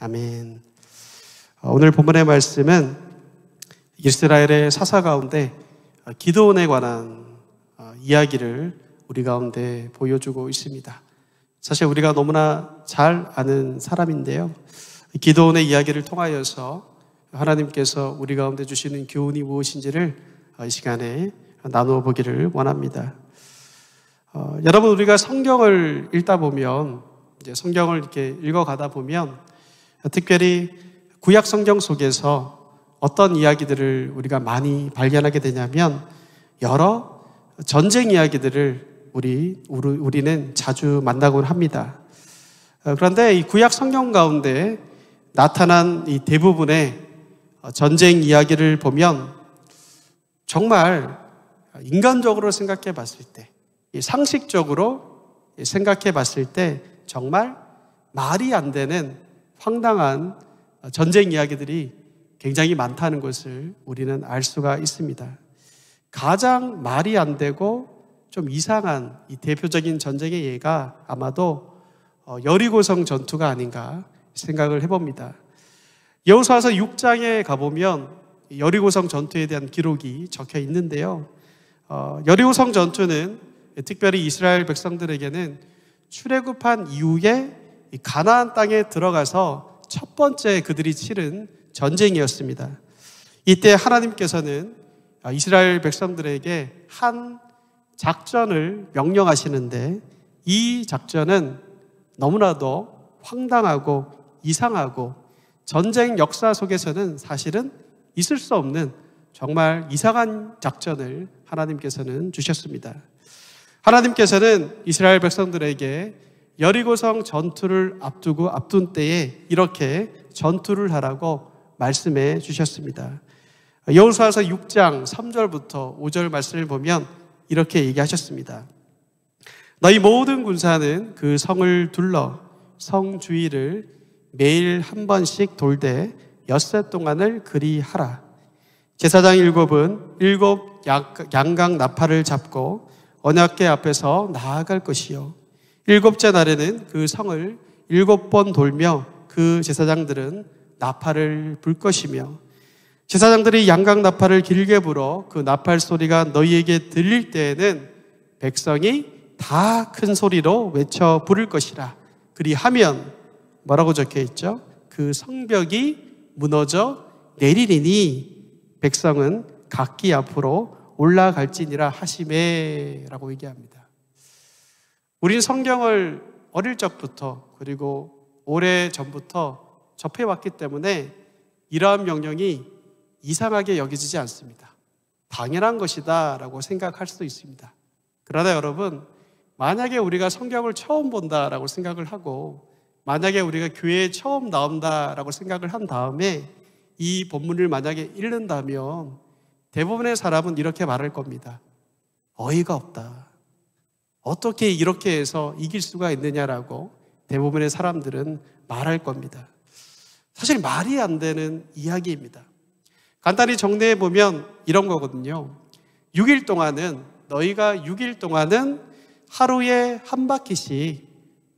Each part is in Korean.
아멘. 오늘 본문의 말씀은 이스라엘의 사사 가운데 기드온에 관한 이야기를 우리 가운데 보여주고 있습니다. 사실 우리가 너무나 잘 아는 사람인데요. 기드온의 이야기를 통하여서 하나님께서 우리 가운데 주시는 교훈이 무엇인지를 이 시간에 나누어 보기를 원합니다. 여러분, 우리가 성경을 읽다 보면, 이제 성경을 이렇게 읽어가다 보면, 특별히 구약 성경 속에서 어떤 이야기들을 우리가 많이 발견하게 되냐면, 여러 전쟁 이야기들을 우리는 자주 만나곤 합니다. 그런데 이 구약 성경 가운데 나타난 이 대부분의 전쟁 이야기를 보면 정말 인간적으로 생각해 봤을 때, 상식적으로 생각해 봤을 때 정말 말이 안 되는 황당한 전쟁 이야기들이 굉장히 많다는 것을 우리는 알 수가 있습니다. 가장 말이 안 되고 좀 이상한 이 대표적인 전쟁의 예가 아마도 여리고성 전투가 아닌가 생각을 해봅니다. 여호수아서 6장에 가보면 여리고성 전투에 대한 기록이 적혀 있는데요. 여리고성 전투는 특별히 이스라엘 백성들에게는 출애굽한 이후에 가나안 땅에 들어가서 첫 번째 그들이 치른 전쟁이었습니다. 이때 하나님께서는 이스라엘 백성들에게 한 작전을 명령하시는데, 이 작전은 너무나도 황당하고 이상하고 전쟁 역사 속에서는 사실은 있을 수 없는 정말 이상한 작전을 하나님께서는 주셨습니다. 하나님께서는 이스라엘 백성들에게 여리고성 전투를 앞둔 때에 이렇게 전투를 하라고 말씀해 주셨습니다. 여호수아서 6장 3절부터 5절 말씀을 보면 이렇게 얘기하셨습니다. 너희 모든 군사는 그 성을 둘러 성 주위를 매일 한 번씩 돌되 엿새 동안을 그리하라. 제사장 7은 7 양각 나팔을 잡고 언약궤 앞에서 나아갈 것이요, 7째 날에는 그 성을 7번 돌며 그 제사장들은 나팔을 불 것이며, 제사장들이 양각 나팔을 길게 불어 그 나팔 소리가 너희에게 들릴 때에는 백성이 다 큰 소리로 외쳐 부를 것이라. 그리하면 뭐라고 적혀 있죠? 그 성벽이 무너져 내리리니 백성은 각기 앞으로 올라갈지니라 하시매 라고 얘기합니다. 우리는 성경을 어릴 적부터 그리고 오래전부터 접해왔기 때문에 이러한 명령이 이상하게 여겨지지 않습니다. 당연한 것이다 라고 생각할 수도 있습니다. 그러나 여러분, 만약에 우리가 성경을 처음 본다라고 생각을 하고, 만약에 우리가 교회에 처음 나온다라고 생각을 한 다음에 이 본문을 만약에 읽는다면 대부분의 사람은 이렇게 말할 겁니다. 어이가 없다. 어떻게 이렇게 해서 이길 수가 있느냐라고 대부분의 사람들은 말할 겁니다. 사실 말이 안 되는 이야기입니다. 간단히 정리해 보면 이런 거거든요. 6일 동안은, 너희가 6일 동안은 하루에 한 바퀴씩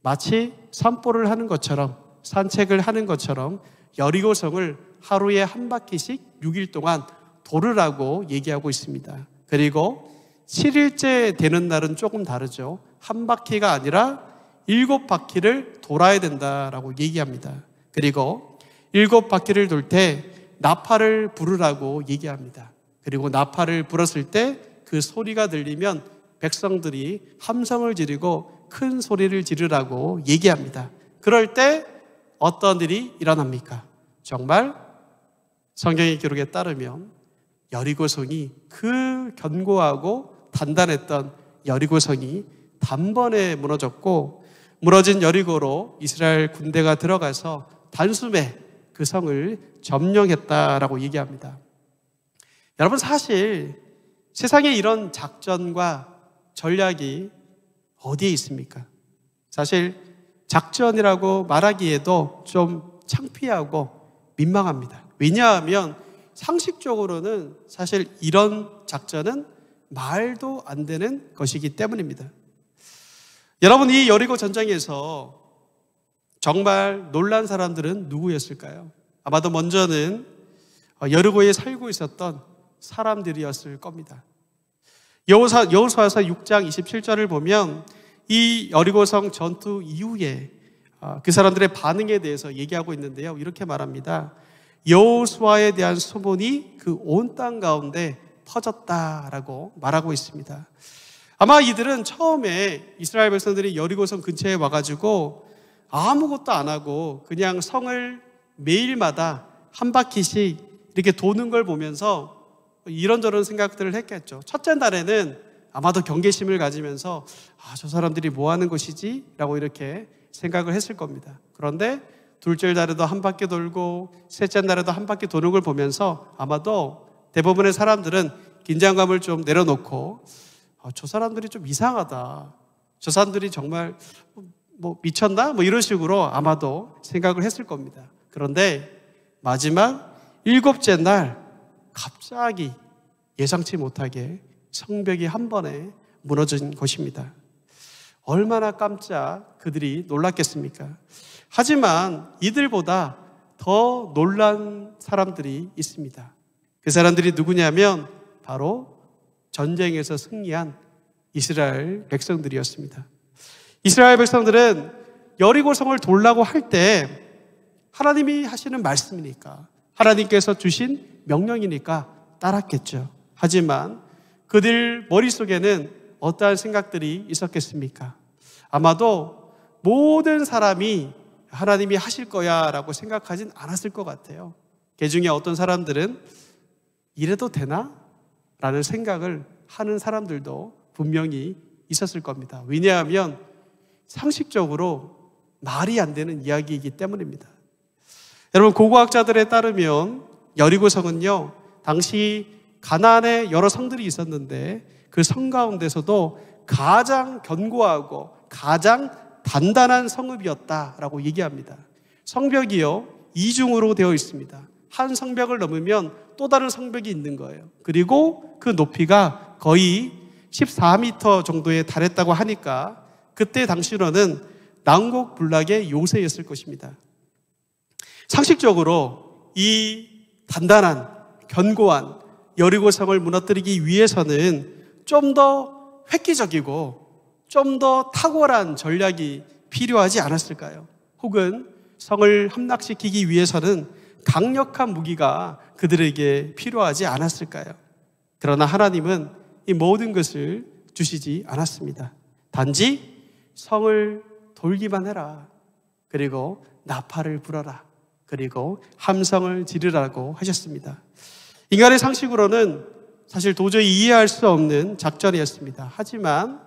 마치 산보를 하는 것처럼, 산책을 하는 것처럼 여리고성을 하루에 한 바퀴씩 6일 동안 돌으라고 얘기하고 있습니다. 그리고 7일째 되는 날은 조금 다르죠. 한 바퀴가 아니라 7바퀴를 돌아야 된다라고 얘기합니다. 그리고 7바퀴를 돌 때 나팔을 부르라고 얘기합니다. 그리고 나팔을 불었을 때 그 소리가 들리면 백성들이 함성을 지르고 큰 소리를 지르라고 얘기합니다. 그럴 때 어떤 일이 일어납니까? 정말 성경의 기록에 따르면 여리고성이, 그 견고하고 단단했던 여리고성이 단번에 무너졌고, 무너진 여리고로 이스라엘 군대가 들어가서 단숨에 그 성을 점령했다라고 얘기합니다. 여러분, 사실 세상에 이런 작전과 전략이 어디에 있습니까? 사실 작전이라고 말하기에도 좀 창피하고 민망합니다. 왜냐하면 상식적으로는 사실 이런 작전은 말도 안 되는 것이기 때문입니다. 여러분, 이 여리고 전쟁에서 정말 놀란 사람들은 누구였을까요? 아마도 먼저는 여리고에 살고 있었던 사람들이었을 겁니다. 여호수아서 6장 27절을 보면 이 여리고성 전투 이후에 그 사람들의 반응에 대해서 얘기하고 있는데요. 이렇게 말합니다. 여호수아에 대한 소문이 그 온 땅 가운데 퍼졌다라고 말하고 있습니다. 아마 이들은 처음에 이스라엘 백성들이 여리고성 근처에 와가지고 아무것도 안 하고 그냥 성을 매일마다 한 바퀴씩 이렇게 도는 걸 보면서 이런저런 생각들을 했겠죠. 첫째 날에는 아마도 경계심을 가지면서 저 사람들이 뭐 하는 것이지? 라고 이렇게 생각을 했을 겁니다. 그런데 둘째 날에도 한 바퀴 돌고 셋째 날에도 한 바퀴 도는 걸 보면서 아마도 대부분의 사람들은 긴장감을 좀 내려놓고 저 사람들이 좀 이상하다. 저 사람들이 정말 미쳤나? 이런 식으로 아마도 생각을 했을 겁니다. 그런데 마지막 7째 날 갑자기 예상치 못하게 성벽이 한 번에 무너진 것입니다. 얼마나 깜짝 그들이 놀랐겠습니까? 하지만 이들보다 더 놀란 사람들이 있습니다. 그 사람들이 누구냐면 바로 전쟁에서 승리한 이스라엘 백성들이었습니다. 이스라엘 백성들은 여리고성을 돌라고 할 때 하나님이 하시는 말씀이니까, 하나님께서 주신 명령이니까 따랐겠죠. 하지만 그들 머릿속에는 어떠한 생각들이 있었겠습니까? 아마도 모든 사람이 하나님이 하실 거야 라고 생각하진 않았을 것 같아요. 그 중에 어떤 사람들은 이래도 되나? 라는 생각을 하는 사람들도 분명히 있었을 겁니다. 왜냐하면 상식적으로 말이 안 되는 이야기이기 때문입니다. 여러분, 고고학자들에 따르면 여리고성은요, 당시 가나안에 여러 성들이 있었는데 그 성 가운데서도 가장 견고하고 가장 단단한 성읍이었다라고 얘기합니다. 성벽이요, 이중으로 되어 있습니다. 한 성벽을 넘으면 또 다른 성벽이 있는 거예요. 그리고 그 높이가 거의 14m 정도에 달했다고 하니까 그때 당시로는 난곡불락의 요새였을 것입니다. 상식적으로 이 단단한 견고한 여리고성을 무너뜨리기 위해서는 좀 더 획기적이고 좀 더 탁월한 전략이 필요하지 않았을까요? 혹은 성을 함락시키기 위해서는 강력한 무기가 그들에게 필요하지 않았을까요? 그러나 하나님은 이 모든 것을 주시지 않았습니다. 단지 성을 돌기만 해라. 그리고 나팔을 불어라. 그리고 함성을 지르라고 하셨습니다. 인간의 상식으로는 사실 도저히 이해할 수 없는 작전이었습니다. 하지만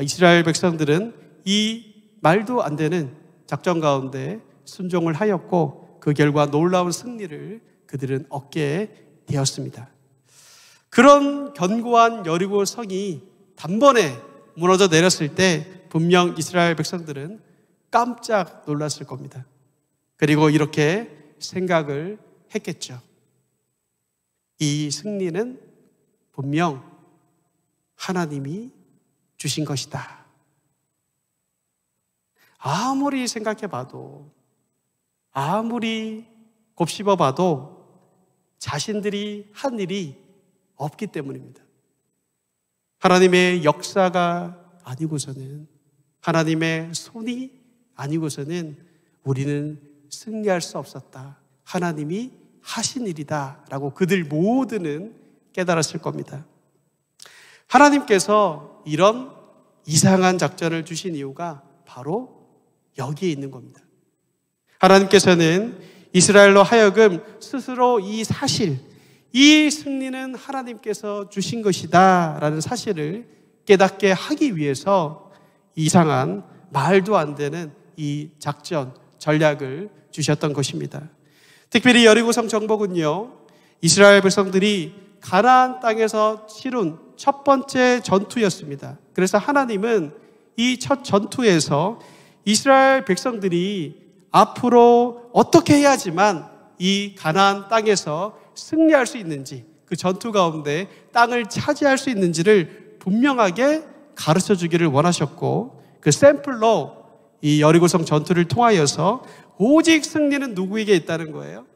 이스라엘 백성들은 이 말도 안 되는 작전 가운데 순종을 하였고 그 결과 놀라운 승리를 그들은 얻게 되었습니다. 그런 견고한 여리고 성이 단번에 무너져 내렸을 때 분명 이스라엘 백성들은 깜짝 놀랐을 겁니다. 그리고 이렇게 생각을 했겠죠. 이 승리는 분명 하나님이 주신 것이다. 아무리 생각해봐도, 아무리 곱씹어봐도 자신들이 한 일이 없기 때문입니다. 하나님의 역사가 아니고서는, 하나님의 손이 아니고서는 우리는 승리할 수 없었다. 하나님이 하신 일이다 라고 그들 모두는 깨달았을 겁니다. 하나님께서 이런 이상한 작전을 주신 이유가 바로 여기에 있는 겁니다. 하나님께서는 이스라엘로 하여금 스스로 이 사실, 이 승리는 하나님께서 주신 것이다 라는 사실을 깨닫게 하기 위해서 이상한 말도 안 되는 이 작전, 전략을 주셨던 것입니다. 특별히 여리고성 정복은요, 이스라엘 백성들이 가나안 땅에서 치룬 첫 번째 전투였습니다. 그래서 하나님은 이 첫 전투에서 이스라엘 백성들이 앞으로 어떻게 해야지만 이 가나안 땅에서 승리할 수 있는지, 그 전투 가운데 땅을 차지할 수 있는지를 분명하게 가르쳐 주기를 원하셨고, 그 샘플로 이 여리고성 전투를 통하여서 오직 승리는 누구에게 있다는 거예요?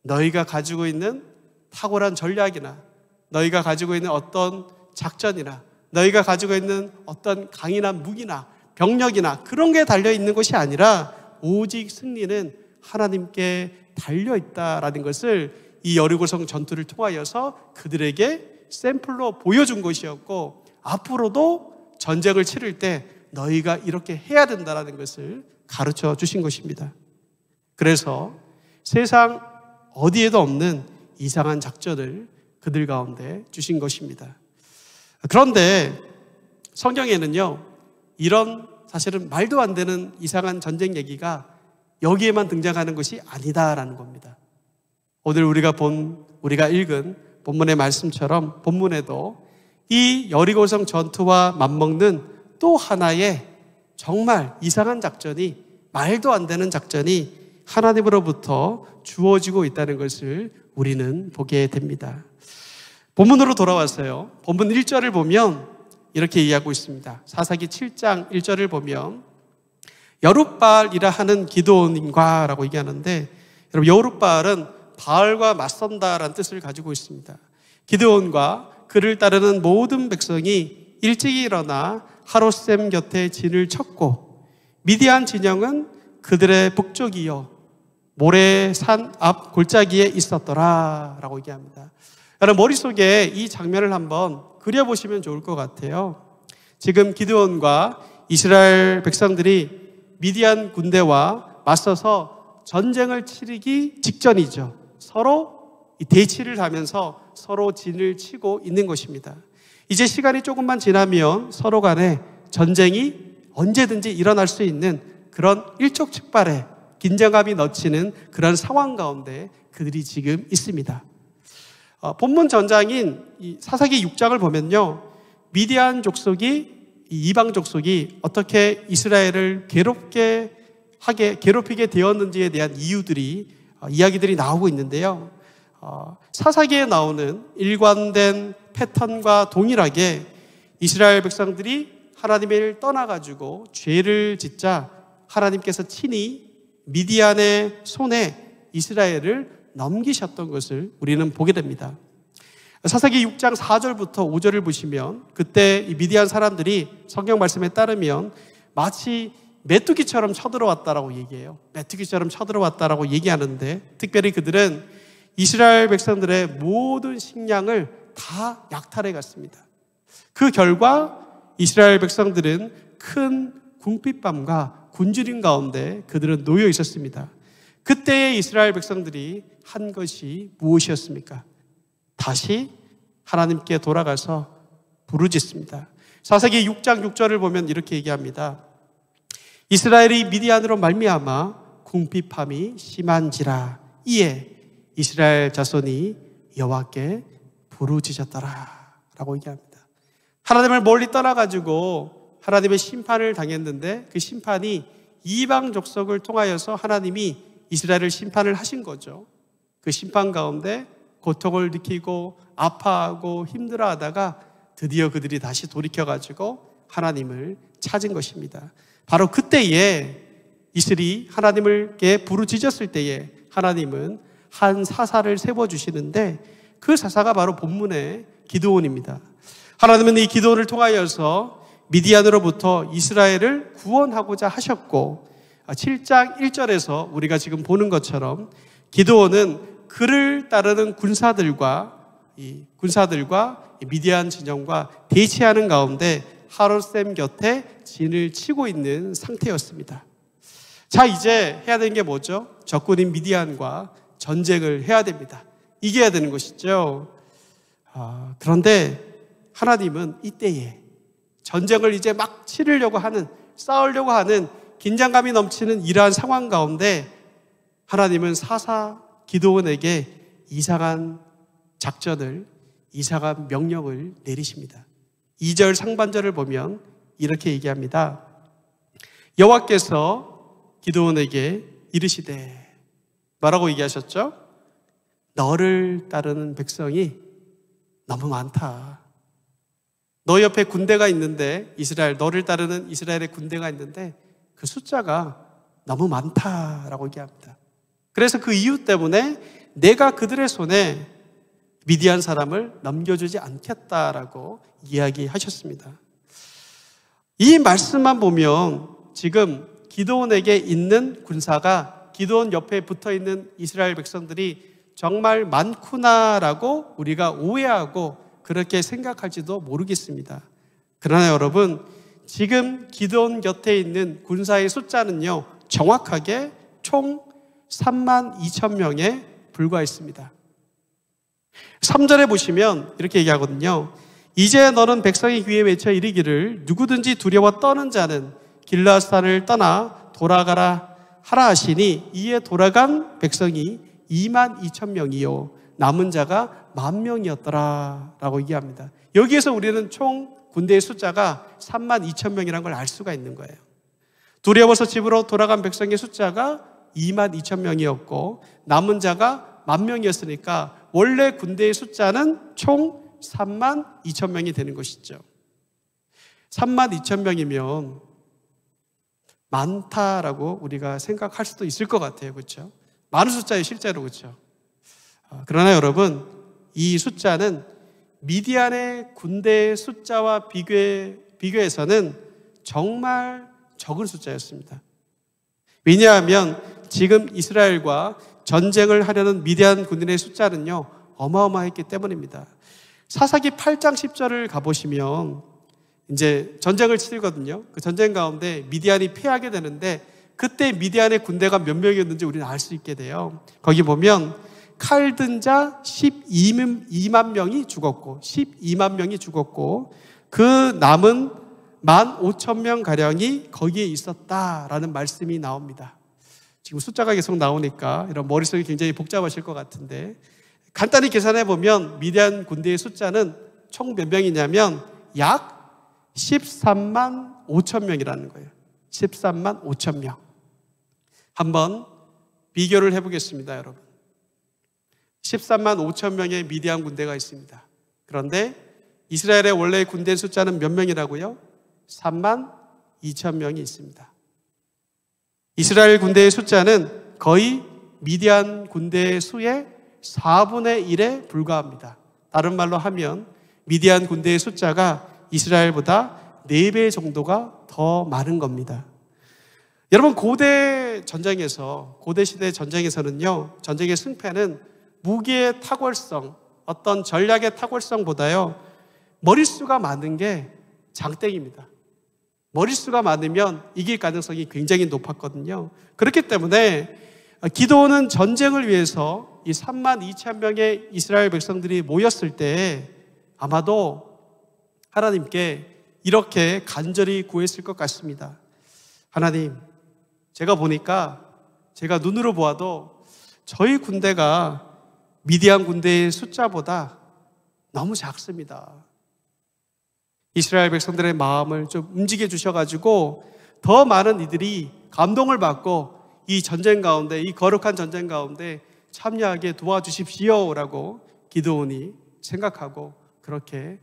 너희가 가지고 있는 탁월한 전략이나 너희가 가지고 있는 어떤 작전이나 너희가 가지고 있는 어떤 강인한 무기나 병력이나 그런 게 달려있는 것이 아니라 오직 승리는 하나님께 달려있다라는 것을 이 여리고성 전투를 통하여서 그들에게 샘플로 보여준 것이었고, 앞으로도 전쟁을 치를 때 너희가 이렇게 해야 된다는 것을 가르쳐 주신 것입니다. 그래서 세상 어디에도 없는 이상한 작전을 그들 가운데 주신 것입니다. 그런데 성경에는요, 이런 사실은 말도 안 되는 이상한 전쟁 얘기가 여기에만 등장하는 것이 아니다라는 겁니다. 오늘 우리가 읽은 본문의 말씀처럼 본문에도 이 여리고성 전투와 맞먹는 또 하나의 정말 이상한 작전이, 말도 안 되는 작전이 하나님으로부터 주어지고 있다는 것을 우리는 보게 됩니다. 본문으로 돌아왔어요. 본문 1절을 보면 이렇게 이야기하고 있습니다. 사사기 7장 1절을 보면 여룻바알이라 하는 기드온인과 라고 얘기하는데, 여러분 여룻바알은 바알과 맞선다라는 뜻을 가지고 있습니다. 기드온과 그를 따르는 모든 백성이 일찍 일어나 하롯셈 곁에 진을 쳤고 미디안 진영은 그들의 북쪽이요 모레산 앞 골짜기에 있었더라 라고 얘기합니다. 여러분 머릿속에 이 장면을 한번 그려보시면 좋을 것 같아요. 지금 기드온과 이스라엘 백성들이 미디안 군대와 맞서서 전쟁을 치르기 직전이죠. 서로 대치를 하면서 서로 진을 치고 있는 것입니다. 이제 시간이 조금만 지나면 서로 간에 전쟁이 언제든지 일어날 수 있는 그런 일촉즉발의 긴장감이 넘치는 그런 상황 가운데 그들이 지금 있습니다. 본문 전장인 이 사사기 6장을 보면요, 미디안 족속이, 이방 족속이 어떻게 이스라엘을 괴롭히게 되었는지에 대한 이야기들이 나오고 있는데요. 사사기에 나오는 일관된 패턴과 동일하게 이스라엘 백성들이 하나님을 떠나가지고 죄를 짓자 하나님께서 친히 미디안의 손에 이스라엘을 넘기셨던 것을 우리는 보게 됩니다. 사사기 6장 4절부터 5절을 보시면 그때 이 미디안 사람들이 성경 말씀에 따르면 마치 메뚜기처럼 쳐들어왔다라고 얘기해요. 메뚜기처럼 쳐들어왔다라고 얘기하는데, 특별히 그들은 이스라엘 백성들의 모든 식량을 다 약탈해 갔습니다. 그 결과 이스라엘 백성들은 큰 궁핍감과 굶주림 가운데 그들은 놓여 있었습니다. 그때의 이스라엘 백성들이 한 것이 무엇이었습니까? 다시 하나님께 돌아가서 부르짖습니다. 사사기 6장 6절을 보면 이렇게 얘기합니다. 이스라엘이 미디안으로 말미암아 궁핍함이 심한지라 이에 이스라엘 자손이 여호와께 부르짖었더라 라고 얘기합니다. 하나님을 멀리 떠나가지고 하나님의 심판을 당했는데 그 심판이 이방 족속을 통하여서 하나님이 이스라엘을 심판을 하신 거죠. 그 심판 가운데 고통을 느끼고 아파하고 힘들어하다가 드디어 그들이 다시 돌이켜가지고 하나님을 찾은 것입니다. 바로 그때에 이스라엘이 하나님께 부르짖었을 때에 하나님은 한 사사를 세워주시는데 그 사사가 바로 본문의 기드온입니다. 하나님은 이 기드온을 통하여서 미디안으로부터 이스라엘을 구원하고자 하셨고 7장 1절에서 우리가 지금 보는 것처럼 기드온은 그를 따르는 군사들과 미디안 진영과 대치하는 가운데 하롯셈 곁에 진을 치고 있는 상태였습니다. 자, 이제 해야 되는 게 뭐죠? 적군인 미디안과 전쟁을 해야 됩니다. 이겨야 되는 것이죠. 그런데 하나님은 이때에 전쟁을 이제 막 치르려고 하는, 싸우려고 하는 긴장감이 넘치는 이러한 상황 가운데 하나님은 사사 기드온에게 이상한 작전을, 이상한 명령을 내리십니다. 2절 상반절을 보면 이렇게 얘기합니다. 여호와께서 기드온에게 이르시되, 뭐라고 얘기하셨죠? 너를 따르는 백성이 너무 많다. 너 옆에 군대가 있는데, 너를 따르는 이스라엘의 군대가 있는데 그 숫자가 너무 많다라고 얘기합니다. 그래서 그 이유 때문에 내가 그들의 손에 미디안 사람을 넘겨주지 않겠다라고 이야기하셨습니다. 이 말씀만 보면 지금 기드온에게 있는 군사가 기드온 옆에 붙어있는 이스라엘 백성들이 정말 많구나라고 우리가 오해하고 그렇게 생각할지도 모르겠습니다. 그러나 여러분, 지금 기드온 곁에 있는 군사의 숫자는요, 정확하게 총 32,000명에 불과했습니다. 3절에 보시면 이렇게 얘기하거든요. 이제 너는 백성의 귀에 외쳐 이르기를 누구든지 두려워 떠는 자는 길르앗산을 떠나 돌아가라 하라 하시니 이에 돌아간 백성이 22,000명이요 남은 자가 10,000명이었더라 라고 얘기합니다. 여기에서 우리는 총 군대의 숫자가 32,000명이라는 걸 알 수가 있는 거예요. 두려워서 집으로 돌아간 백성의 숫자가 22,000명이었고 남은 자가 10,000명이었으니까 원래 군대의 숫자는 총 32,000명이 되는 것이죠. 32,000명이면 많다라고 우리가 생각할 수도 있을 것 같아요. 그렇죠? 많은 숫자예요, 실제로. 그렇죠? 그러나 여러분, 이 숫자는 미디안의 군대의 숫자와 비교해서는 정말 적은 숫자였습니다. 왜냐하면 지금 이스라엘과 전쟁을 하려는 미디안 군인의 숫자는요, 어마어마했기 때문입니다. 사사기 8장 10절을 가보시면 이제 전쟁을 치르거든요. 그 전쟁 가운데 미디안이 패하게 되는데 그때 미디안의 군대가 몇 명이었는지 우리는 알 수 있게 돼요. 거기 보면 칼 든 자 12만 명이 죽었고 12만 명이 죽었고 그 남은 15,000명 가량이 거기에 있었다라는 말씀이 나옵니다. 지금 숫자가 계속 나오니까 이런 머릿속이 굉장히 복잡하실 것 같은데 간단히 계산해 보면 미디안 군대의 숫자는 총 몇 명이냐면 약 13만 5천 명이라는 거예요. 13만 5천 명. 한번 비교를 해보겠습니다, 여러분. 13만 5천 명의 미디안 군대가 있습니다. 그런데 이스라엘의 원래 군대 숫자는 몇 명이라고요? 3만 2천 명이 있습니다. 이스라엘 군대의 숫자는 거의 미디안 군대의 수의 4분의 1에 불과합니다. 다른 말로 하면 미디안 군대의 숫자가 이스라엘보다 4배 정도가 더 많은 겁니다. 여러분, 고대 시대 전쟁에서는요, 전쟁의 승패는 무기의 탁월성, 어떤 전략의 탁월성보다요, 머릿수가 많은 게 장땡입니다. 머릿수가 많으면 이길 가능성이 굉장히 높았거든요. 그렇기 때문에 기드온은 전쟁을 위해서 이 32,000명의 이스라엘 백성들이 모였을 때 아마도 하나님께 이렇게 간절히 구했을 것 같습니다. 하나님, 제가 눈으로 보아도 저희 군대가 미디안 군대의 숫자보다 너무 작습니다. 이스라엘 백성들의 마음을 좀 움직여 주셔가지고 더 많은 이들이 감동을 받고 이 전쟁 가운데, 이 거룩한 전쟁 가운데 참여하게 도와주십시오라고 기드온이 생각하고 그렇게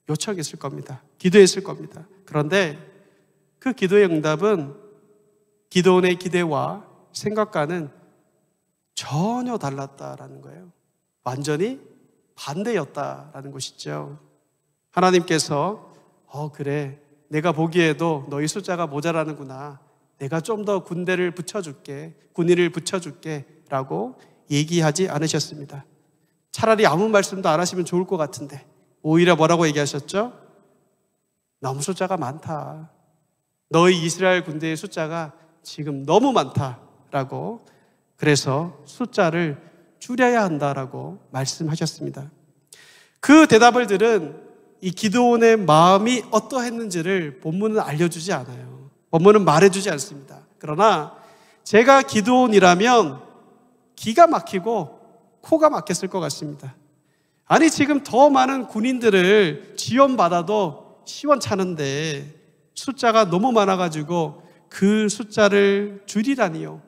요청했을 겁니다. 기도했을 겁니다. 그런데 그 기도의 응답은 기드온의 기대와 생각과는 전혀 달랐다라는 거예요. 완전히 반대였다라는 것이죠. 하나님께서 그래, 내가 보기에도 너희 숫자가 모자라는구나. 내가 좀 더 군인을 붙여줄게 라고 얘기하지 않으셨습니다. 차라리 아무 말씀도 안 하시면 좋을 것 같은데 오히려 뭐라고 얘기하셨죠? 너무 숫자가 많다. 너희 이스라엘 군대의 숫자가 지금 너무 많다라고, 그래서 숫자를 줄여야 한다라고 말씀하셨습니다. 그 대답을 들은 이 기드온의 마음이 어떠했는지를 본문은 알려주지 않아요. 본문은 말해주지 않습니다. 그러나 제가 기드온이라면 기가 막히고 코가 막혔을 것 같습니다. 아니, 지금 더 많은 군인들을 지원받아도 시원찮은데 숫자가 너무 많아가지고 그 숫자를 줄이라니요.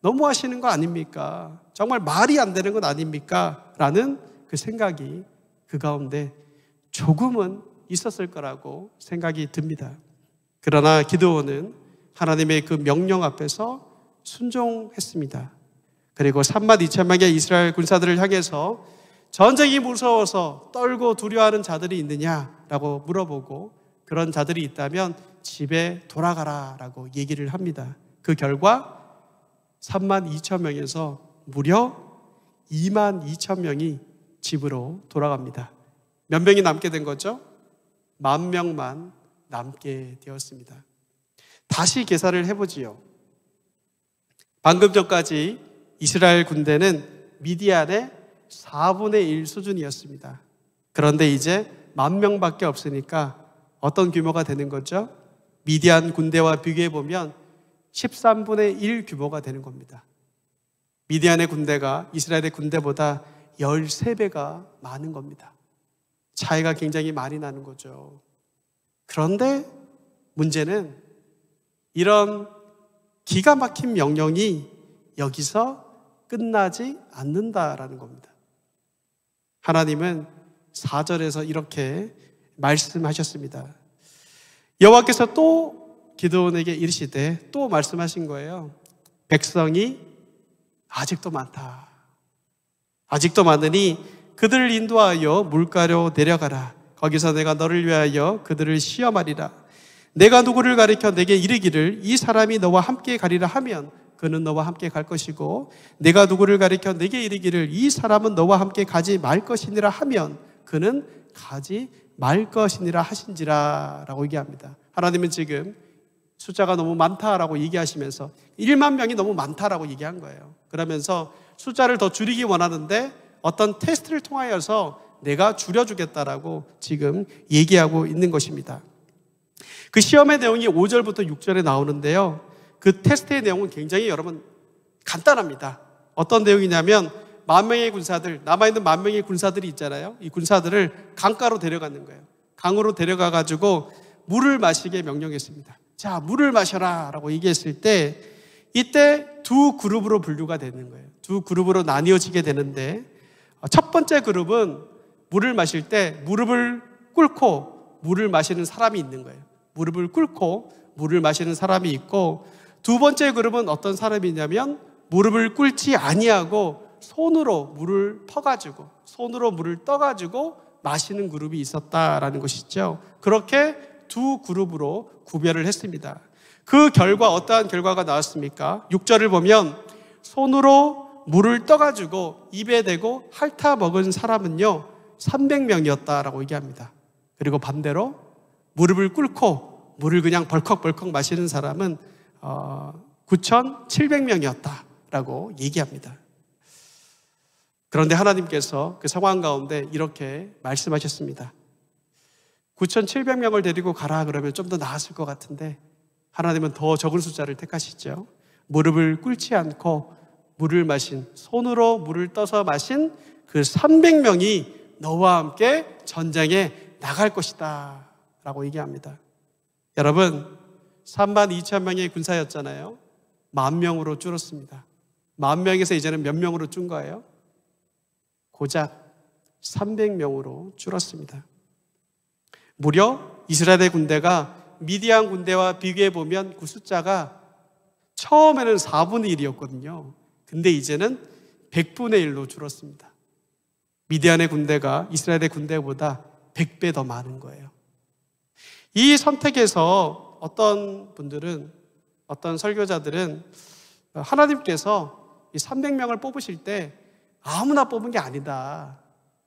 너무 하시는 거 아닙니까? 정말 말이 안 되는 건 아닙니까? 라는 그 생각이 그 가운데 조금은 있었을 거라고 생각이 듭니다. 그러나 기드온은 하나님의 그 명령 앞에서 순종했습니다. 그리고 32,000명의 이스라엘 군사들을 향해서 전쟁이 무서워서 떨고 두려워하는 자들이 있느냐라고 물어보고 그런 자들이 있다면 집에 돌아가라 라고 얘기를 합니다. 그 결과 32,000명에서 무려 22,000명이 집으로 돌아갑니다. 몇 명이 남게 된 거죠? 10,000명만 남게 되었습니다. 다시 계산을 해보지요. 방금 전까지 이스라엘 군대는 미디안의 4분의 1 수준이었습니다. 그런데 이제 10,000명밖에 없으니까 어떤 규모가 되는 거죠? 미디안 군대와 비교해보면 13분의 1 규모가 되는 겁니다. 미디안의 군대가 이스라엘의 군대보다 13배가 많은 겁니다. 차이가 굉장히 많이 나는 거죠. 그런데 문제는 이런 기가 막힌 명령이 여기서 끝나지 않는다라는 겁니다. 하나님은 4절에서 이렇게 말씀하셨습니다. 여호와께서 또 기드온에게 이르시되 또 말씀하신 거예요. 백성이 아직도 많다. 아직도 많으니 그들을 인도하여 물가로 내려가라. 거기서 내가 너를 위하여 그들을 시험하리라. 내가 누구를 가리켜 내게 이르기를 이 사람이 너와 함께 가리라 하면 그는 너와 함께 갈 것이고 내가 누구를 가리켜 내게 이르기를 이 사람은 너와 함께 가지 말 것이니라 하면 그는 가지 말 것이니라 하신지라 라고 얘기합니다. 하나님은 지금 숫자가 너무 많다라고 얘기하시면서 1만 명이 너무 많다라고 얘기한 거예요. 그러면서 숫자를 더 줄이기 원하는데 어떤 테스트를 통하여서 내가 줄여주겠다라고 지금 얘기하고 있는 것입니다. 그 시험의 내용이 5절부터 6절에 나오는데요. 그 테스트의 내용은 굉장히 여러분 간단합니다. 어떤 내용이냐면 10,000명의 군사들, 남아있는 10,000명의 군사들이 있잖아요. 이 군사들을 강가로 데려가는 거예요. 강으로 데려가가지고 물을 마시게 명령했습니다. 자, 물을 마셔라 라고 얘기했을 때 이때 두 그룹으로 분류가 되는 거예요. 두 그룹으로 나뉘어지게 되는데 첫 번째 그룹은 물을 마실 때 무릎을 꿇고 물을 마시는 사람이 있는 거예요. 무릎을 꿇고 물을 마시는 사람이 있고 두 번째 그룹은 어떤 사람이냐면 무릎을 꿇지 아니하고 손으로 물을 퍼가지고 손으로 물을 떠가지고 마시는 그룹이 있었다라는 것이죠. 그렇게 두 그룹으로 구별을 했습니다. 그 결과 어떠한 결과가 나왔습니까? 6절을 보면 손으로 물을 떠가지고 입에 대고 핥아 먹은 사람은요 300명이었다라고 얘기합니다. 그리고 반대로 무릎을 꿇고 물을 그냥 벌컥벌컥 마시는 사람은 9,700명이었다라고 얘기합니다. 그런데 하나님께서 그 상황 가운데 이렇게 말씀하셨습니다. 9,700명을 데리고 가라 그러면 좀 더 나았을 것 같은데 하나님은 더 적은 숫자를 택하시죠. 무릎을 꿇지 않고 물을 마신, 손으로 물을 떠서 마신 그 300명이 너와 함께 전쟁에 나갈 것이다 라고 얘기합니다. 여러분 32,000명의 군사였잖아요. 10,000명으로 줄었습니다. 10,000명에서 이제는 몇 명으로 준 거예요? 고작 300명으로 줄었습니다. 무려 이스라엘의 군대가 미디안 군대와 비교해보면 그 숫자가 처음에는 4분의 1이었거든요. 근데 이제는 100분의 1로 줄었습니다. 미디안의 군대가 이스라엘의 군대보다 100배 더 많은 거예요. 이 선택에서 어떤 분들은, 어떤 설교자들은 하나님께서 이 300명을 뽑으실 때 아무나 뽑은 게 아니다.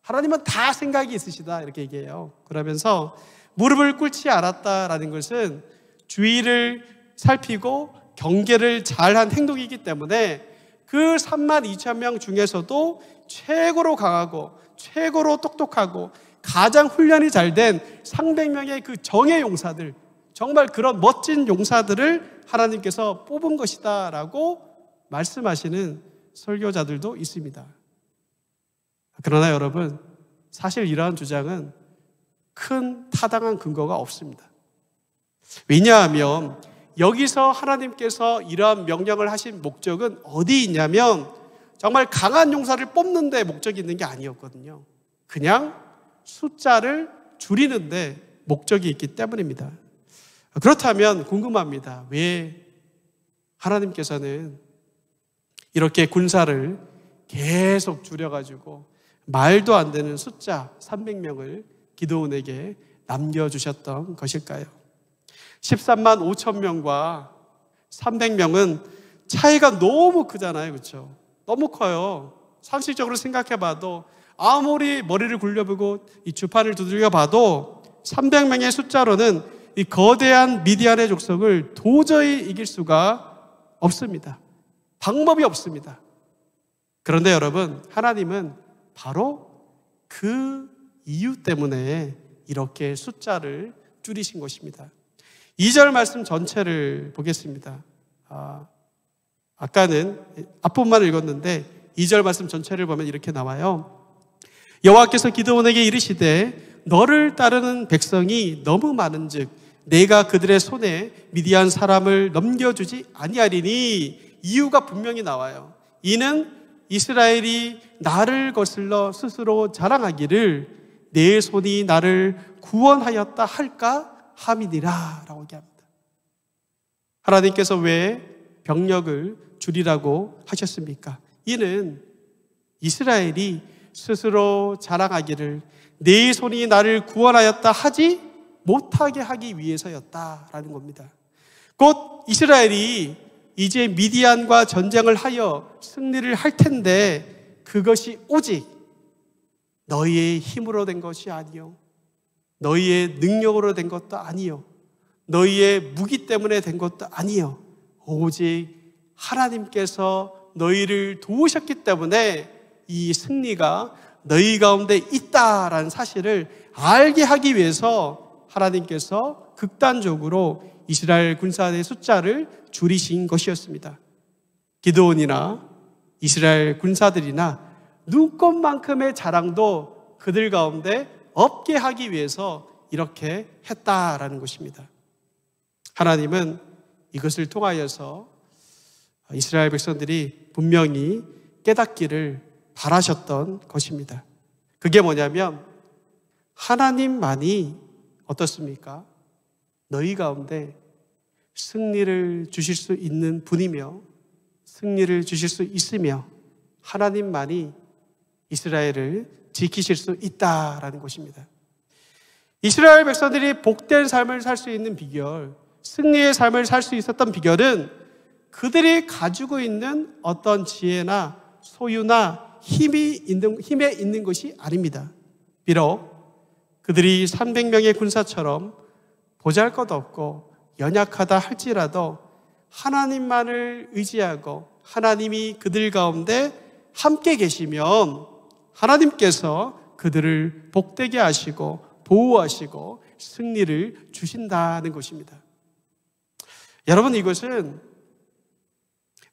하나님은 다 생각이 있으시다. 이렇게 얘기해요. 그러면서 무릎을 꿇지 않았다라는 것은 주의를 살피고 경계를 잘한 행동이기 때문에 그 32,000명 중에서도 최고로 강하고 최고로 똑똑하고 가장 훈련이 잘 된 300명의 그 정예 용사들, 정말 그런 멋진 용사들을 하나님께서 뽑은 것이다 라고 말씀하시는 설교자들도 있습니다. 그러나 여러분, 사실 이러한 주장은 큰 타당한 근거가 없습니다. 왜냐하면 여기서 하나님께서 이러한 명령을 하신 목적은 어디 있냐면 정말 강한 용사를 뽑는 데 목적이 있는 게 아니었거든요. 그냥 숫자를 줄이는 데 목적이 있기 때문입니다. 그렇다면 궁금합니다. 왜 하나님께서는 이렇게 군사를 계속 줄여가지고 말도 안 되는 숫자 300명을 기드온에게 남겨주셨던 것일까요? 13만 5천 명과 300명은 차이가 너무 크잖아요. 그렇죠? 너무 커요. 상식적으로 생각해봐도 아무리 머리를 굴려보고 이 주판을 두들겨봐도 300명의 숫자로는 이 거대한 미디안의 족속을 도저히 이길 수가 없습니다. 방법이 없습니다. 그런데 여러분, 하나님은 바로 그 이유 때문에 이렇게 숫자를 줄이신 것입니다. 2절 말씀 전체를 보겠습니다. 아까는 앞부분만 읽었는데 2절 말씀 전체를 보면 이렇게 나와요. 여호와께서 기드온에게 이르시되 너를 따르는 백성이 너무 많은즉 내가 그들의 손에 미디안 사람을 넘겨주지 아니하리니. 이유가 분명히 나와요. 이는 이스라엘이 나를 거슬러 스스로 자랑하기를 내 손이 나를 구원하였다 할까 함이니라 라고 얘기합니다. 하나님께서 왜 병력을 줄이라고 하셨습니까? 이는 이스라엘이 스스로 자랑하기를 내 손이 나를 구원하였다 하지 못하게 하기 위해서였다라는 겁니다. 곧 이스라엘이 이제 미디안과 전쟁을 하여 승리를 할 텐데 그것이 오직 너희의 힘으로 된 것이 아니요, 너희의 능력으로 된 것도 아니요, 너희의 무기 때문에 된 것도 아니요, 오직 하나님께서 너희를 도우셨기 때문에 이 승리가 너희 가운데 있다라는 사실을 알게 하기 위해서 하나님께서 극단적으로 이스라엘 군사의 숫자를 줄이신 것이었습니다. 기드온이나 이스라엘 군사들이나 눈꽃만큼의 자랑도 그들 가운데 없게 하기 위해서 이렇게 했다라는 것입니다. 하나님은 이것을 통하여서 이스라엘 백성들이 분명히 깨닫기를 바라셨던 것입니다. 그게 뭐냐면 하나님만이 어떻습니까? 너희 가운데 승리를 주실 수 있는 분이며 승리를 주실 수 있으며 하나님만이 이스라엘을 지키실 수 있다라는 것입니다. 이스라엘 백성들이 복된 삶을 살 수 있는 비결, 승리의 삶을 살 수 있었던 비결은 그들이 가지고 있는 어떤 지혜나 소유나 힘에 있는 것이 아닙니다. 비록 그들이 300명의 군사처럼 보잘것없고 연약하다 할지라도 하나님만을 의지하고 하나님이 그들 가운데 함께 계시면 하나님께서 그들을 복되게 하시고 보호하시고 승리를 주신다는 것입니다. 여러분, 이것은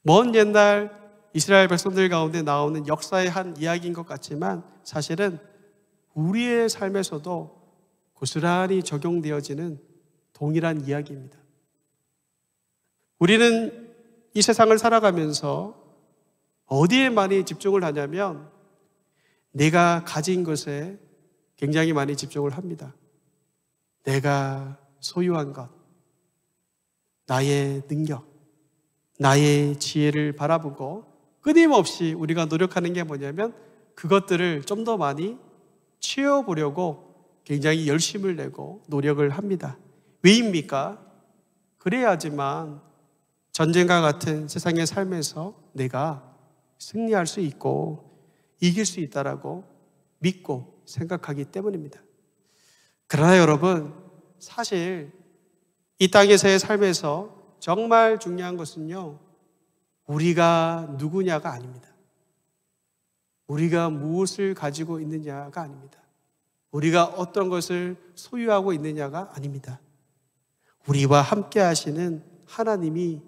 먼 옛날 이스라엘 백성들 가운데 나오는 역사의 한 이야기인 것 같지만 사실은 우리의 삶에서도 고스란히 적용되어지는 동일한 이야기입니다. 우리는 이 세상을 살아가면서 어디에 많이 집중을 하냐면 내가 가진 것에 굉장히 많이 집중을 합니다. 내가 소유한 것, 나의 능력, 나의 지혜를 바라보고 끊임없이 우리가 노력하는 게 뭐냐면 그것들을 좀 더 많이 채워보려고 굉장히 열심을 내고 노력을 합니다. 왜입니까? 그래야지만 전쟁과 같은 세상의 삶에서 내가 승리할 수 있고 이길 수 있다라고 믿고 생각하기 때문입니다. 그러나 여러분, 사실 이 땅에서의 삶에서 정말 중요한 것은요, 우리가 누구냐가 아닙니다. 우리가 무엇을 가지고 있느냐가 아닙니다. 우리가 어떤 것을 소유하고 있느냐가 아닙니다. 우리와 함께 하시는 하나님이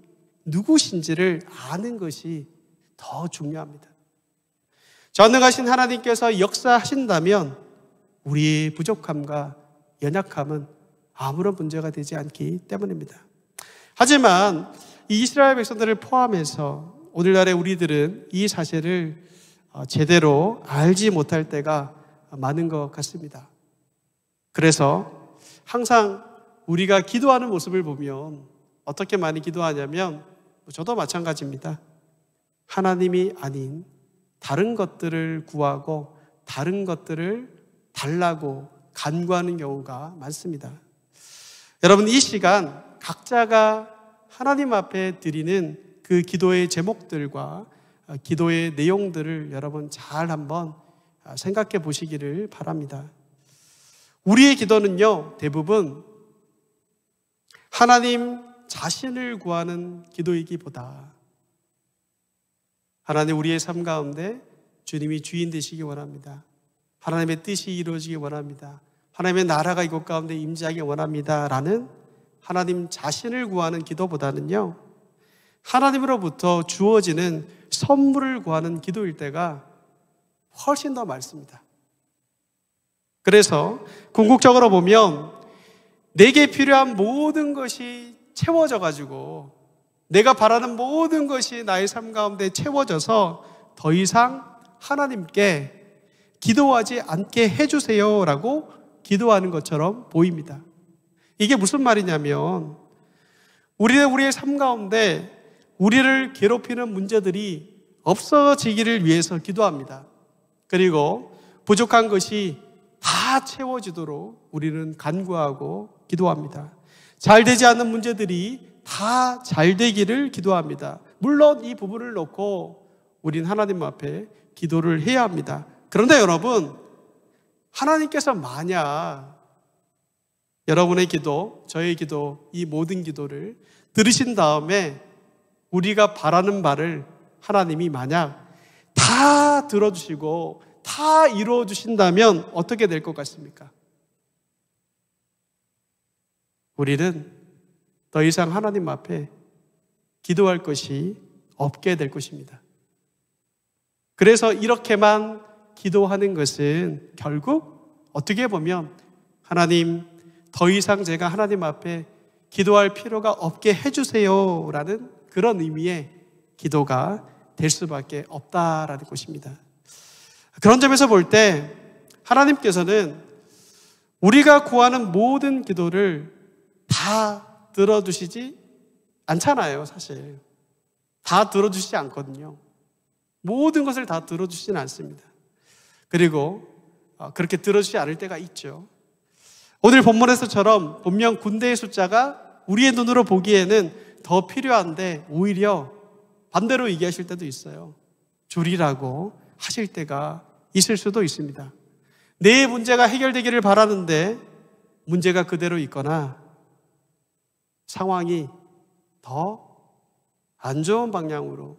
누구신지를 아는 것이 더 중요합니다. 전능하신 하나님께서 역사하신다면 우리의 부족함과 연약함은 아무런 문제가 되지 않기 때문입니다. 하지만 이 이스라엘 백성들을 포함해서 오늘날의 우리들은 이 사실을 제대로 알지 못할 때가 많은 것 같습니다. 그래서 항상 우리가 기도하는 모습을 보면 어떻게 많이 기도하냐면, 저도 마찬가지입니다. 하나님이 아닌 다른 것들을 구하고 다른 것들을 달라고 간구하는 경우가 많습니다. 여러분, 이 시간 각자가 하나님 앞에 드리는 그 기도의 제목들과 기도의 내용들을 여러분 잘 한번 생각해 보시기를 바랍니다. 우리의 기도는요, 대부분 하나님 자신을 구하는 기도이기보다 하나님, 우리의 삶 가운데 주님이 주인 되시기 원합니다. 하나님의 뜻이 이루어지기 원합니다. 하나님의 나라가 이곳 가운데 임재하기 원합니다 라는 하나님 자신을 구하는 기도보다는요, 하나님으로부터 주어지는 선물을 구하는 기도일 때가 훨씬 더 많습니다. 그래서 궁극적으로 보면 내게 필요한 모든 것이 채워져 가지고 내가 바라는 모든 것이 나의 삶 가운데 채워져서 더 이상 하나님께 기도하지 않게 해주세요 라고 기도하는 것처럼 보입니다. 이게 무슨 말이냐면, 우리는 우리의 삶 가운데 우리를 괴롭히는 문제들이 없어지기를 위해서 기도합니다. 그리고 부족한 것이 다 채워지도록 우리는 간구하고 기도합니다. 잘 되지 않는 문제들이 다 잘 되기를 기도합니다. 물론 이 부분을 놓고 우린 하나님 앞에 기도를 해야 합니다. 그런데 여러분, 하나님께서 만약 여러분의 기도, 저의 기도, 이 모든 기도를 들으신 다음에 우리가 바라는 바를 하나님이 만약 다 들어주시고 다 이루어주신다면 어떻게 될 것 같습니까? 우리는 더 이상 하나님 앞에 기도할 것이 없게 될 것입니다. 그래서 이렇게만 기도하는 것은 결국 어떻게 보면 하나님, 더 이상 제가 하나님 앞에 기도할 필요가 없게 해주세요 라는 그런 의미의 기도가 될 수밖에 없다라는 것입니다. 그런 점에서 볼 때 하나님께서는 우리가 구하는 모든 기도를 다 들어주시지 않잖아요. 사실 다 들어주시지 않거든요. 모든 것을 다 들어주시지는 않습니다. 그리고 그렇게 들어주지 않을 때가 있죠. 오늘 본문에서처럼 분명 군대의 숫자가 우리의 눈으로 보기에는 더 필요한데 오히려 반대로 얘기하실 때도 있어요. 줄이라고 하실 때가 있을 수도 있습니다. 내 문제가 해결되기를 바라는데 문제가 그대로 있거나 상황이 더 안 좋은 방향으로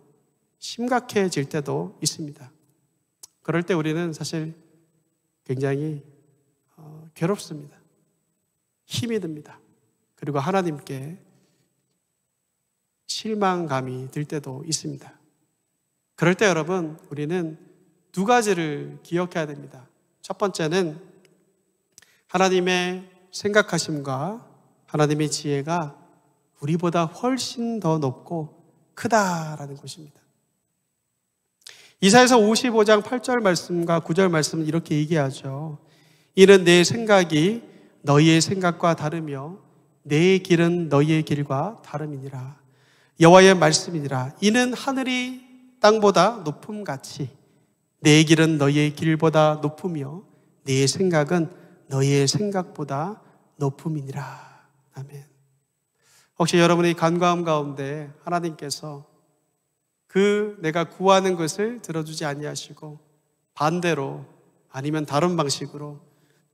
심각해질 때도 있습니다. 그럴 때 우리는 사실 굉장히 괴롭습니다. 힘이 듭니다. 그리고 하나님께 실망감이 들 때도 있습니다. 그럴 때 여러분, 우리는 두 가지를 기억해야 됩니다. 첫 번째는 하나님의 생각하심과 하나님의 지혜가 우리보다 훨씬 더 높고 크다라는 것입니다. 이사야서 55장 8절 말씀과 9절 말씀은 이렇게 얘기하죠. 이는 내 생각이 너희의 생각과 다르며 내 길은 너희의 길과 다름이니라. 여호와의 말씀이니라. 이는 하늘이 땅보다 높음같이 내 길은 너희의 길보다 높으며 내 생각은 너희의 생각보다 높음이니라. 아멘. 혹시 여러분의 간구함 가운데 하나님께서 그 내가 구하는 것을 들어주지 아니하시고 반대로 아니면 다른 방식으로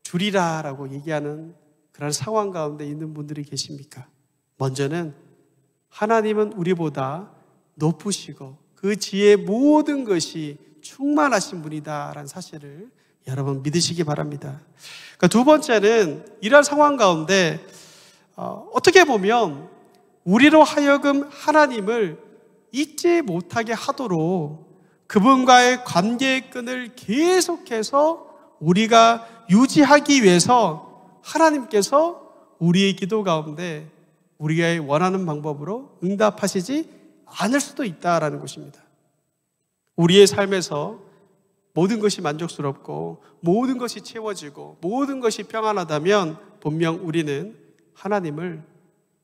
줄이라라고 얘기하는 그런 상황 가운데 있는 분들이 계십니까? 먼저는 하나님은 우리보다 높으시고 그 지혜의 모든 것이 충만하신 분이다라는 사실을 여러분 믿으시기 바랍니다. 그러니까 두 번째는 이러한 상황 가운데 어떻게 보면 우리로 하여금 하나님을 잊지 못하게 하도록 그분과의 관계의 끈을 계속해서 우리가 유지하기 위해서 하나님께서 우리의 기도 가운데 우리가 원하는 방법으로 응답하시지 않을 수도 있다라는 것입니다. 우리의 삶에서 모든 것이 만족스럽고 모든 것이 채워지고 모든 것이 평안하다면 분명 우리는 하나님을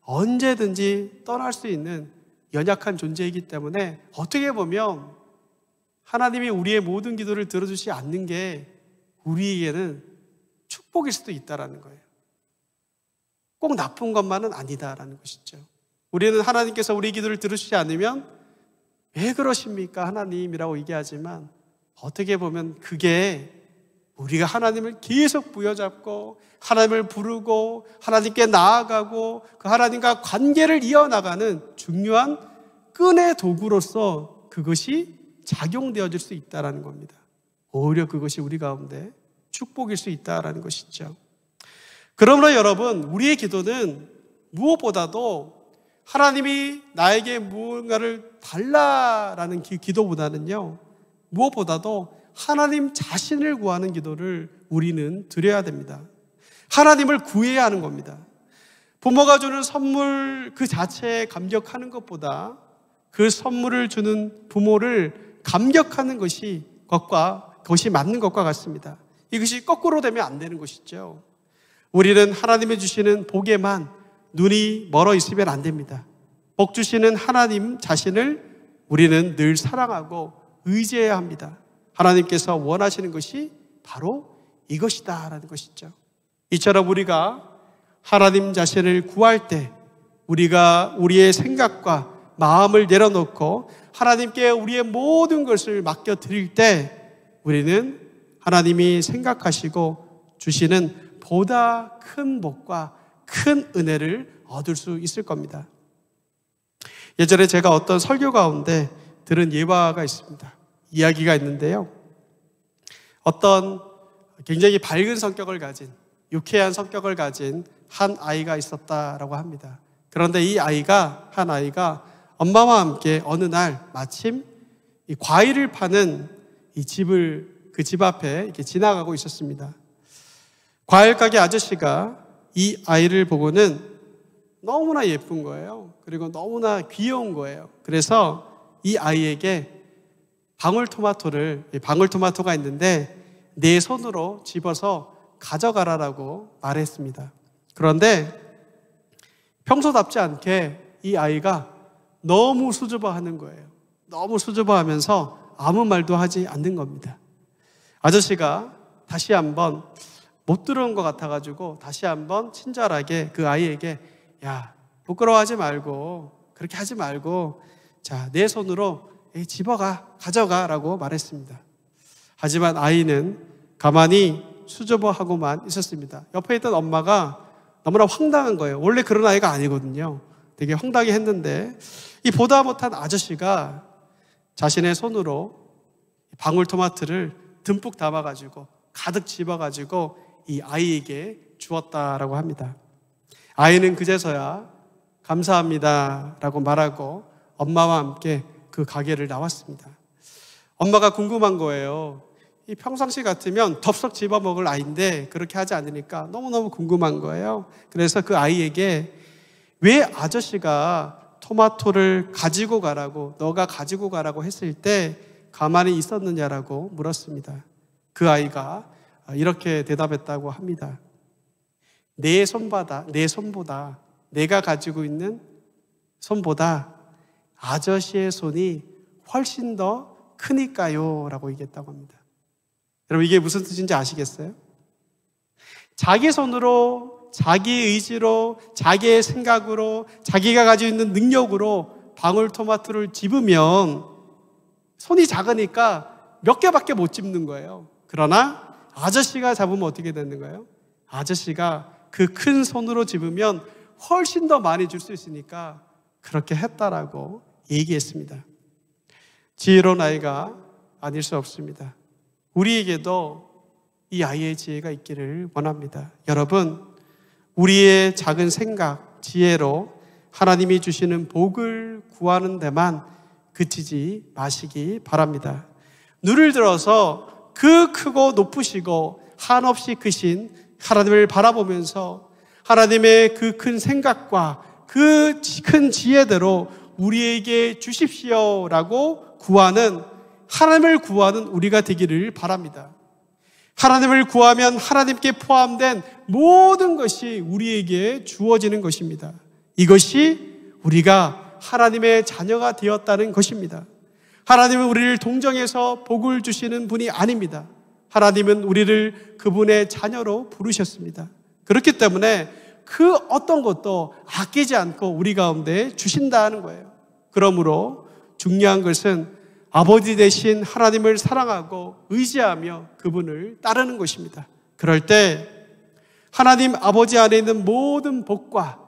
언제든지 떠날 수 있는 연약한 존재이기 때문에 어떻게 보면 하나님이 우리의 모든 기도를 들어주지 않는 게 우리에게는 축복일 수도 있다라는 거예요. 꼭 나쁜 것만은 아니다라는 것이죠. 우리는 하나님께서 우리 기도를 들으시지 않으면 왜 그러십니까 하나님이라고 얘기하지만 어떻게 보면 그게 우리가 하나님을 계속 부여잡고 하나님을 부르고 하나님께 나아가고 그 하나님과 관계를 이어나가는 중요한 끈의 도구로서 그것이 작용되어질 수 있다는 겁니다. 오히려 그것이 우리 가운데 축복일 수 있다는 것이죠. 그러므로 여러분, 우리의 기도는 무엇보다도 하나님이 나에게 무언가를 달라라는 기도보다는요, 무엇보다도 하나님 자신을 구하는 기도를 우리는 드려야 됩니다. 하나님을 구해야 하는 겁니다. 부모가 주는 선물 그 자체에 감격하는 것보다 그 선물을 주는 부모를 감격하는 것이 맞는 것과 같습니다. 이것이 거꾸로 되면 안 되는 것이죠. 우리는 하나님이 주시는 복에만 눈이 멀어 있으면 안 됩니다. 복 주시는 하나님 자신을 우리는 늘 사랑하고 의지해야 합니다. 하나님께서 원하시는 것이 바로 이것이다라는 것이죠. 이처럼 우리가 하나님 자신을 구할 때 우리가 우리의 생각과 마음을 내려놓고 하나님께 우리의 모든 것을 맡겨드릴 때 우리는 하나님이 생각하시고 주시는 보다 큰 복과 큰 은혜를 얻을 수 있을 겁니다. 예전에 제가 어떤 설교 가운데 들은 예화가 있습니다. 이야기가 있는데요. 어떤 굉장히 밝은 성격을 가진, 유쾌한 성격을 가진 한 아이가 있었다라고 합니다. 그런데 한 아이가 엄마와 함께 어느 날 마침 이 과일을 파는 그 집 앞에 이렇게 지나가고 있었습니다. 과일 가게 아저씨가 이 아이를 보고는 너무나 예쁜 거예요. 그리고 너무나 귀여운 거예요. 그래서 이 아이에게 방울토마토가 있는데 내 손으로 집어서 가져가라라고 말했습니다. 그런데 평소답지 않게 이 아이가 너무 수줍어하는 거예요. 너무 수줍어하면서 아무 말도 하지 않는 겁니다. 아저씨가 다시 한번 못 들은 것 같아가지고 다시 한번 친절하게 그 아이에게 야, 부끄러워하지 말고 그렇게 하지 말고 자, 내 손으로 가져가라고 말했습니다. 하지만 아이는 가만히 수줍어하고만 있었습니다. 옆에 있던 엄마가 너무나 황당한 거예요. 원래 그런 아이가 아니거든요. 되게 황당해 했는데 이 보다 못한 아저씨가 자신의 손으로 방울토마토를 듬뿍 담아가지고 가득 집어가지고 이 아이에게 주었다라고 합니다. 아이는 그제서야 감사합니다 라고 말하고 엄마와 함께 그 가게를 나왔습니다. 엄마가 궁금한 거예요. 이 평상시 같으면 덥석 집어먹을 아이인데 그렇게 하지 않으니까 너무너무 궁금한 거예요. 그래서 그 아이에게 왜 아저씨가 토마토를 가지고 가라고, 너가 가지고 가라고 했을 때 가만히 있었느냐라고 물었습니다. 그 아이가 이렇게 대답했다고 합니다. 내 손보다 내가 가지고 있는 손보다 아저씨의 손이 훨씬 더 크니까요 라고 얘기했다고 합니다. 여러분 이게 무슨 뜻인지 아시겠어요? 자기 손으로, 자기 의지로, 자기의 생각으로, 자기가 가지고 있는 능력으로 방울토마토를 집으면 손이 작으니까 몇 개밖에 못 집는 거예요. 그러나 아저씨가 잡으면 어떻게 되는 거예요? 아저씨가 그 큰 손으로 집으면 훨씬 더 많이 줄 수 있으니까 그렇게 했다라고 얘기했습니다. 지혜로운 아이가 아닐 수 없습니다. 우리에게도 이 아이의 지혜가 있기를 원합니다. 여러분, 우리의 작은 생각, 지혜로 하나님이 주시는 복을 구하는 데만 그치지 마시기 바랍니다. 눈을 들어서 그 크고 높으시고 한없이 크신 하나님을 바라보면서 하나님의 그 큰 생각과 그 큰 지혜대로 우리에게 주십시오라고 하나님을 구하는 우리가 되기를 바랍니다. 하나님을 구하면 하나님께 포함된 모든 것이 우리에게 주어지는 것입니다. 이것이 우리가 하나님의 자녀가 되었다는 것입니다. 하나님은 우리를 동정해서 복을 주시는 분이 아닙니다. 하나님은 우리를 그분의 자녀로 부르셨습니다. 그렇기 때문에 그 어떤 것도 아끼지 않고 우리 가운데 주신다는 거예요. 그러므로 중요한 것은 아버지 되신 하나님을 사랑하고 의지하며 그분을 따르는 것입니다. 그럴 때 하나님 아버지 안에 있는 모든 복과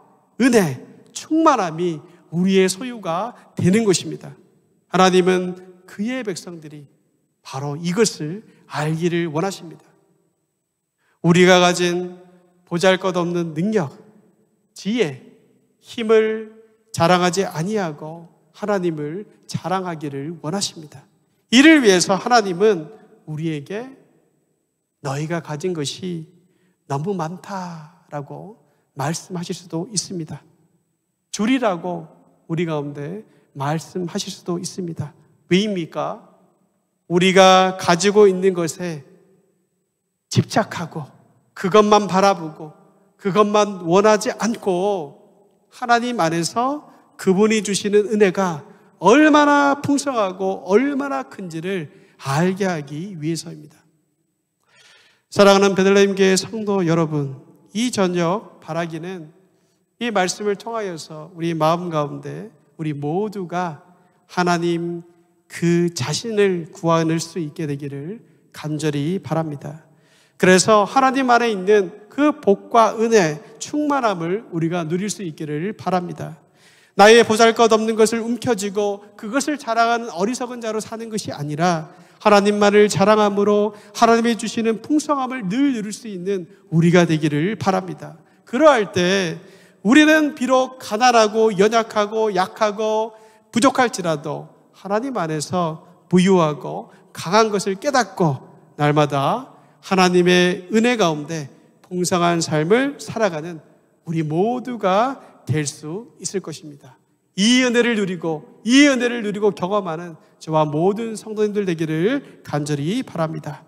은혜, 충만함이 우리의 소유가 되는 것입니다. 하나님은 그의 백성들이 바로 이것을 알기를 원하십니다. 우리가 가진 보잘것없는 능력, 지혜, 힘을 자랑하지 아니하고 하나님을 자랑하기를 원하십니다. 이를 위해서 하나님은 우리에게 너희가 가진 것이 너무 많다라고 말씀하실 수도 있습니다. 줄이라고 우리 가운데 말씀하실 수도 있습니다. 왜입니까? 우리가 가지고 있는 것에 집착하고 그것만 바라보고 그것만 원하지 않고 하나님 안에서 그분이 주시는 은혜가 얼마나 풍성하고 얼마나 큰지를 알게 하기 위해서입니다. 사랑하는 베들레헴 교회 성도 여러분, 이 저녁 바라기는 이 말씀을 통하여서 우리 마음 가운데 우리 모두가 하나님 그 자신을 구할 수 있게 되기를 간절히 바랍니다. 그래서 하나님 안에 있는 그 복과 은혜, 충만함을 우리가 누릴 수 있기를 바랍니다. 나의 보잘것없는 것을 움켜쥐고 그것을 자랑하는 어리석은 자로 사는 것이 아니라 하나님만을 자랑함으로 하나님이 주시는 풍성함을 늘 누릴 수 있는 우리가 되기를 바랍니다. 그러할 때 우리는 비록 가난하고 연약하고 약하고 부족할지라도 하나님 안에서 부유하고 강한 것을 깨닫고 날마다 하나님의 은혜 가운데 풍성한 삶을 살아가는 우리 모두가 될 수 있을 것입니다. 이 은혜를 누리고 경험하는 저와 모든 성도님들 되기를 간절히 바랍니다.